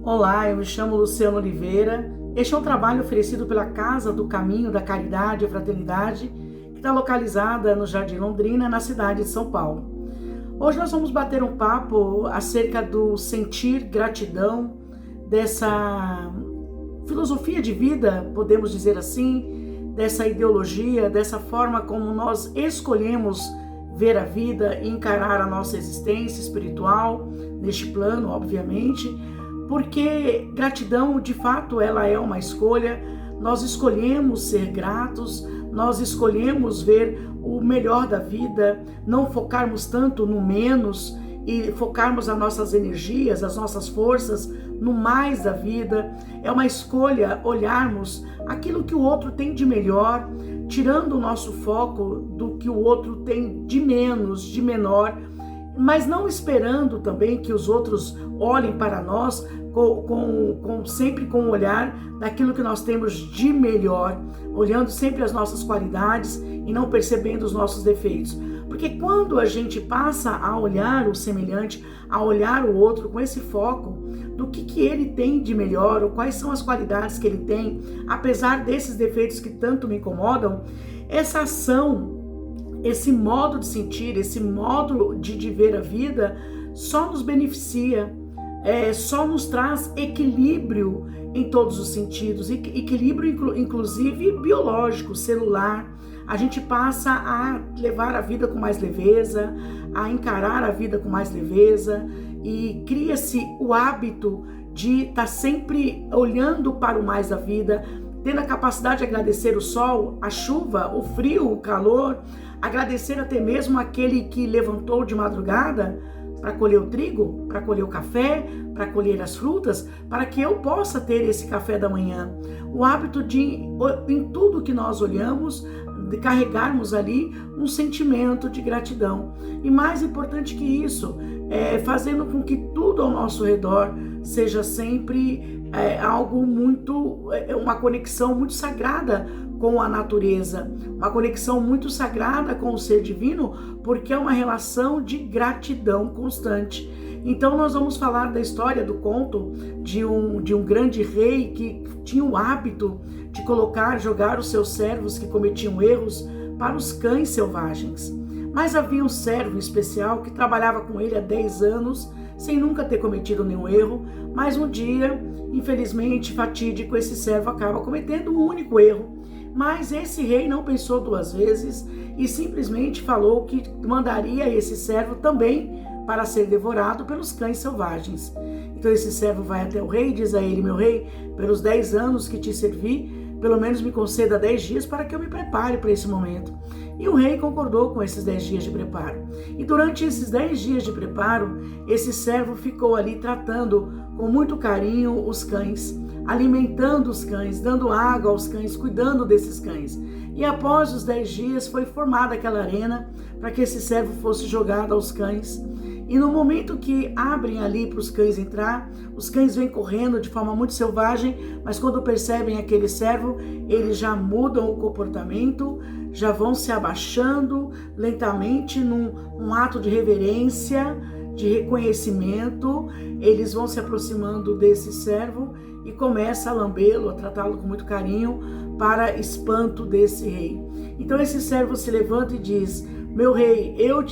Olá, eu me chamo Luciano Oliveira. Este é um trabalho oferecido pela Casa do Caminho da Caridade e Fraternidade, que está localizada no Jardim Londrina, na cidade de São Paulo. Hoje nós vamos bater um papo acerca do sentir gratidão, dessa filosofia de vida, podemos dizer assim, dessa ideologia, dessa forma como nós escolhemos ver a vida e encarar a nossa existência espiritual, neste plano, obviamente, porque gratidão, de fato, ela é uma escolha. Nós escolhemos ser gratos, nós escolhemos ver o melhor da vida, não focarmos tanto no menos e focarmos as nossas energias, as nossas forças no mais da vida. É uma escolha olharmos aquilo que o outro tem de melhor, tirando o nosso foco do que o outro tem de menos, de menor, mas não esperando também que os outros olhem para nós sempre com o olhar daquilo que nós temos de melhor, olhando sempre as nossas qualidades e não percebendo os nossos defeitos. Porque quando a gente passa a olhar o semelhante, a olhar o outro com esse foco do que ele tem de melhor, ou quais são as qualidades que ele tem, apesar desses defeitos que tanto me incomodam, essa ação, esse modo de sentir, esse modo de ver a vida só nos beneficia, só nos traz equilíbrio em todos os sentidos, equilíbrio inclusive biológico, celular. A gente passa a levar a vida com mais leveza, a encarar a vida com mais leveza, e cria-se o hábito de estar sempre olhando para o mais da vida, tendo a capacidade de agradecer o sol, a chuva, o frio, o calor, agradecer até mesmo aquele que levantou de madrugada para colher o trigo, para colher o café, para colher as frutas, para que eu possa ter esse café da manhã. O hábito de, em tudo que nós olhamos, de carregarmos ali um sentimento de gratidão. E mais importante que isso, fazendo com que tudo ao nosso redor seja sempre algo muito, uma conexão muito sagrada com a natureza, uma conexão muito sagrada com o ser divino, porque é uma relação de gratidão constante. Então nós vamos falar da história do conto de um grande rei que tinha o hábito de jogar os seus servos que cometiam erros para os cães selvagens. Mas havia um servo especial que trabalhava com ele há 10 anos, sem nunca ter cometido nenhum erro, mas um dia, infelizmente, fatídico, esse servo acaba cometendo um único erro. Mas esse rei não pensou duas vezes e simplesmente falou que mandaria esse servo também para ser devorado pelos cães selvagens. Então esse servo vai até o rei e diz a ele: meu rei, pelos 10 anos que te servi, pelo menos me conceda 10 dias para que eu me prepare para esse momento. E o rei concordou com esses 10 dias de preparo. E durante esses 10 dias de preparo, esse servo ficou ali tratando com muito carinho os cães, alimentando os cães, dando água aos cães, cuidando desses cães. E após os 10 dias foi formada aquela arena para que esse servo fosse jogado aos cães. E no momento que abrem ali para os cães entrar, os cães vêm correndo de forma muito selvagem, mas quando percebem aquele servo, eles já mudam o comportamento, já vão se abaixando lentamente num ato de reverência, de reconhecimento. Eles vão se aproximando desse servo e começa a lambê-lo, a tratá-lo com muito carinho, para espanto desse rei. Então esse servo se levanta e diz: meu rei, eu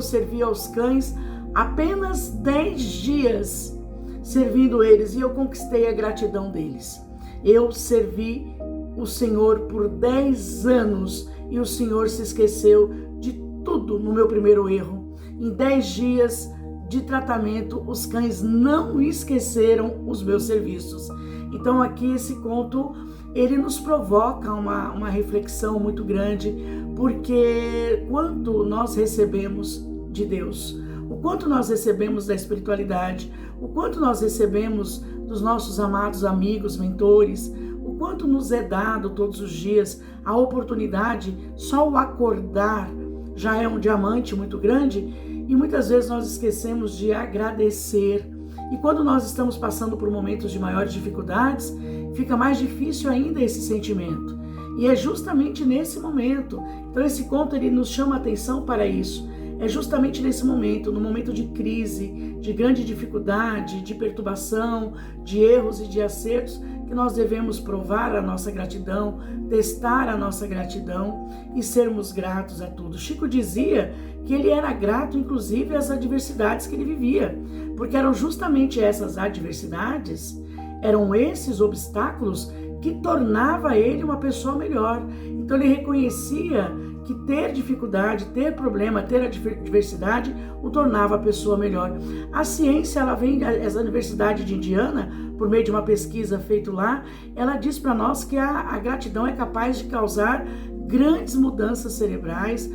servi aos cães apenas 10 dias, servindo eles, e eu conquistei a gratidão deles. Eu servi o Senhor por 10 anos e o Senhor se esqueceu de tudo no meu primeiro erro. Em 10 dias de tratamento, os cães não esqueceram os meus serviços. Então aqui esse conto, ele nos provoca uma reflexão muito grande, porque quanto nós recebemos de Deus, o quanto nós recebemos da espiritualidade, o quanto nós recebemos dos nossos amados amigos, mentores, o quanto nos é dado todos os dias a oportunidade, só o acordar já é um diamante muito grande, e muitas vezes nós esquecemos de agradecer. E quando nós estamos passando por momentos de maiores dificuldades, fica mais difícil ainda esse sentimento. E é justamente nesse momento. Então esse conto, ele nos chama a atenção para isso. é justamente nesse momento, no momento de crise, de grande dificuldade, de perturbação, de erros e de acertos, que nós devemos provar a nossa gratidão, testar a nossa gratidão e sermos gratos a tudo. Chico dizia que ele era grato, inclusive, às adversidades que ele vivia, porque eram justamente essas adversidades, eram esses obstáculos que tornava ele uma pessoa melhor. Então ele reconhecia que ter dificuldade, ter problema, ter adversidade o tornava a pessoa melhor. A ciência, ela vem, essa Universidade de Indiana, por meio de uma pesquisa feita lá, ela diz para nós que a gratidão é capaz de causar grandes mudanças cerebrais.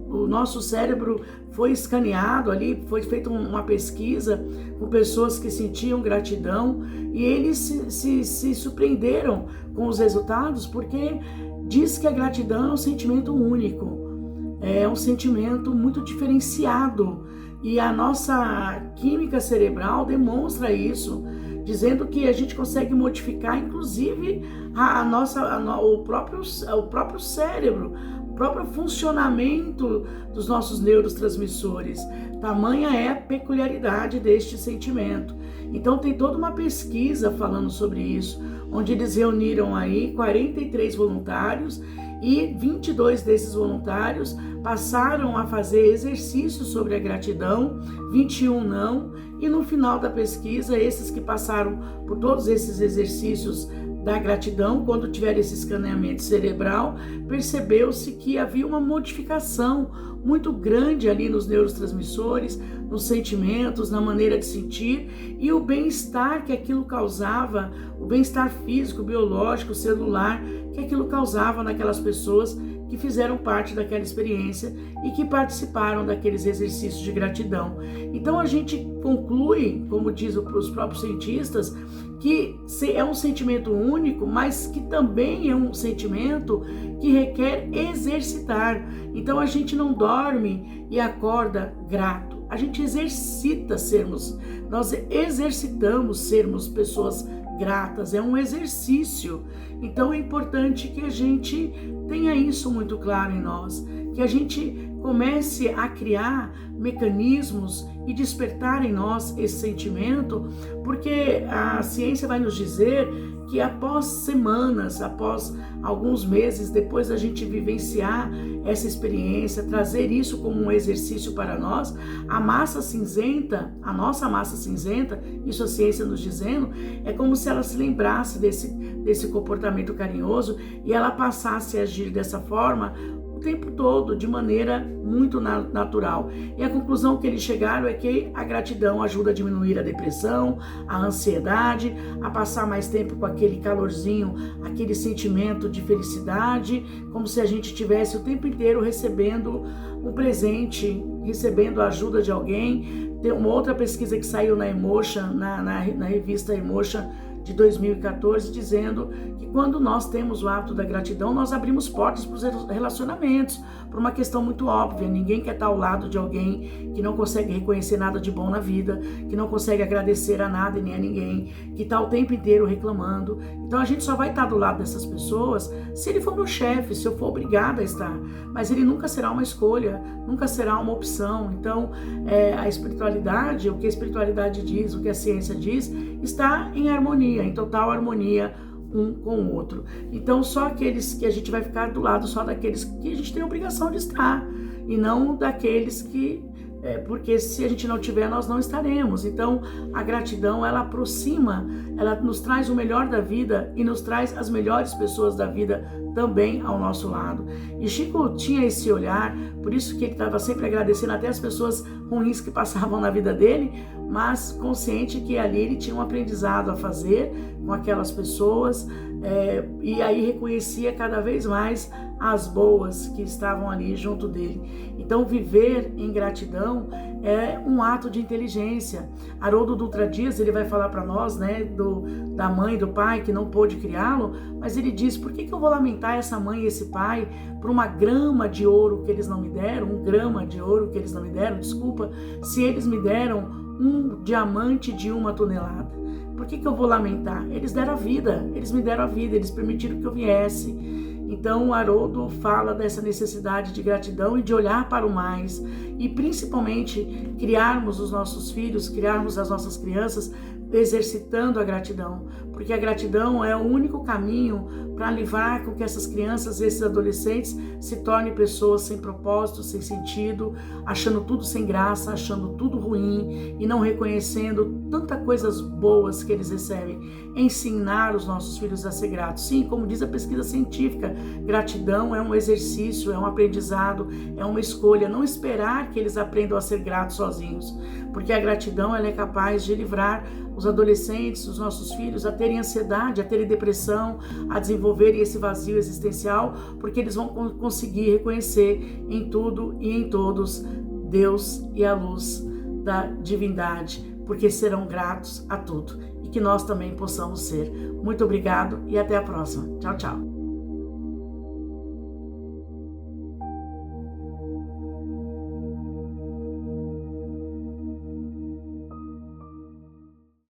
O nosso cérebro foi escaneado ali, foi feita uma pesquisa com pessoas que sentiam gratidão e eles se surpreenderam com os resultados, porque diz que a gratidão é um sentimento único, é um sentimento muito diferenciado e a nossa química cerebral demonstra isso, dizendo que a gente consegue modificar, inclusive, o próprio cérebro, o próprio funcionamento dos nossos neurotransmissores. Tamanha é a peculiaridade deste sentimento. Então tem toda uma pesquisa falando sobre isso, onde eles reuniram aí 43 voluntários e 22 desses voluntários passaram a fazer exercícios sobre a gratidão, 21 não, e no final da pesquisa, esses que passaram por todos esses exercícios da gratidão, quando tiver esse escaneamento cerebral, percebeu-se que havia uma modificação muito grande ali nos neurotransmissores, nos sentimentos, na maneira de sentir e o bem-estar que aquilo causava, o bem-estar físico, biológico, celular, que aquilo causava naquelas pessoas que fizeram parte daquela experiência e que participaram daqueles exercícios de gratidão. Então a gente conclui, como diz os próprios cientistas, que é um sentimento único, mas que também é um sentimento que requer exercitar. Então a gente não dorme e acorda grato. A gente nós exercitamos sermos pessoas gratas, é um exercício. Então é importante que a gente tenha isso muito claro em nós, que a gente comece a criar mecanismos e despertar em nós esse sentimento, porque a ciência vai nos dizer que após semanas, após alguns meses, depois da gente vivenciar essa experiência, trazer isso como um exercício para nós, a massa cinzenta, a nossa massa cinzenta, isso a ciência nos dizendo, é como se ela se lembrasse desse comportamento carinhoso e ela passasse a agir dessa forma o tempo todo, de maneira muito natural. E a conclusão que eles chegaram é que a gratidão ajuda a diminuir a depressão, a ansiedade, a passar mais tempo com aquele calorzinho, aquele sentimento de felicidade, como se a gente estivesse o tempo inteiro recebendo um presente, recebendo a ajuda de alguém. Tem uma outra pesquisa que saiu na Emotion, na revista Emotion, de 2014, dizendo que quando nós temos o hábito da gratidão, nós abrimos portas para os relacionamentos, por uma questão muito óbvia. Ninguém quer estar ao lado de alguém que não consegue reconhecer nada de bom na vida, que não consegue agradecer a nada e nem a ninguém, que está o tempo inteiro reclamando. Então a gente só vai estar do lado dessas pessoas se ele for meu chefe, se eu for obrigada a estar, mas ele nunca será uma escolha, nunca será uma opção. Então a espiritualidade, o que a espiritualidade diz, o que a ciência diz, está em harmonia, em total harmonia um com o outro. Então só aqueles que a gente vai ficar do lado, só daqueles que a gente tem a obrigação de estar, e não daqueles que porque se a gente não tiver, nós não estaremos. Então a gratidão, ela aproxima, ela nos traz o melhor da vida e nos traz as melhores pessoas da vida também ao nosso lado. E Chico tinha esse olhar, por isso que ele estava sempre agradecendo até as pessoas ruins que passavam na vida dele, mas consciente que ali ele tinha um aprendizado a fazer com aquelas pessoas, e aí reconhecia cada vez mais as boas que estavam ali junto dele. Então viver em gratidão é um ato de inteligência. Haroldo Dutra Dias, ele vai falar para nós, da mãe, do pai que não pôde criá-lo, mas ele diz: por que eu vou lamentar essa mãe e esse pai por uma grama de ouro que eles não me deram, um grama de ouro que eles não me deram, desculpa, se eles me deram um diamante de 1 tonelada? Por que eu vou lamentar? Eles deram a vida, eles me deram a vida, eles permitiram que eu viesse. Então o Haroldo fala dessa necessidade de gratidão e de olhar para o mais e principalmente criarmos os nossos filhos, criarmos as nossas crianças exercitando a gratidão, porque a gratidão é o único caminho para livrar com que essas crianças, esses adolescentes se tornem pessoas sem propósito, sem sentido, achando tudo sem graça, achando tudo ruim e não reconhecendo tantas coisas boas que eles recebem. Ensinar os nossos filhos a ser gratos. Sim, como diz a pesquisa científica, gratidão é um exercício, é um aprendizado, é uma escolha. Não esperar que eles aprendam a ser gratos sozinhos, porque a gratidão ela é capaz de livrar os adolescentes, os nossos filhos, a terem ansiedade, a terem depressão, a desenvolverem esse vazio existencial, porque eles vão conseguir reconhecer em tudo e em todos Deus e a luz da divindade, porque serão gratos a tudo e que nós também possamos ser. Muito obrigado e até a próxima. Tchau, tchau.